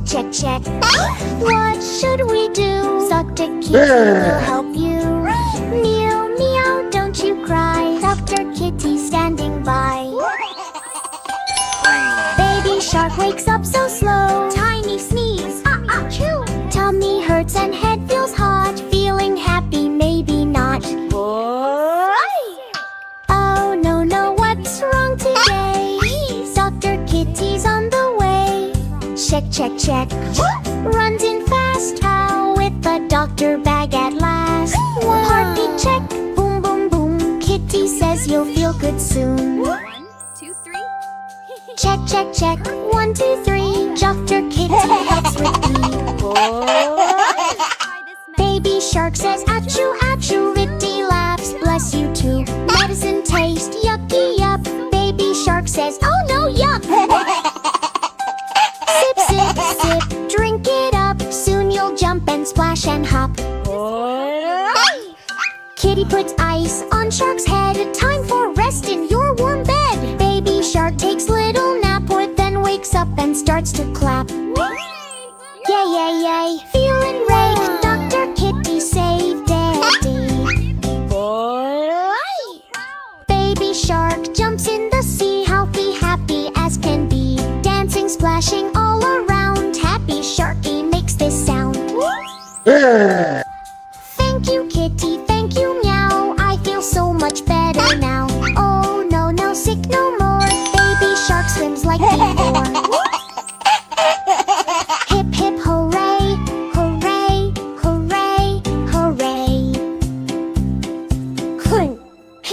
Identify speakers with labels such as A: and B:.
A: check, check. What should we do? Dr. Kitty will help you. Meow, meow, don't you cry. Dr. Kitty standing by. Baby shark wakes up so slow. Tiny sneeze, achoo. Tummy hurts and head feels hot. Feeling happy, maybe not. Oh no, no, what's wrong today? Dr. Kitty's on the way. Check, check, check. Runs in fast. How with the doctor bag at last. Heartbeat check. Boom, boom, boom. Kitty says you'll feel good soon.
B: 1, 2, 3.
A: Check, check, check. 1, 2, 3. Dr. Kitty helps with Baby shark says achoo, achoo. Litty laughs, bless you too. Medicine taste, yucky, yup. Baby shark says, oh no, yuck. Sip, sip, sip, drink it up. Soon you'll jump and splash and hop. Kitty puts ice on shark's head. Time for rest in your warm bed. Baby shark takes little nap, or then wakes up and starts to clap. Yay, yay, yay, feeling great. Dr. Kitty saved Daddy. Baby shark jumps in the sea, healthy, happy as can be. Dancing, splashing all around. Happy Sharky makes this sound.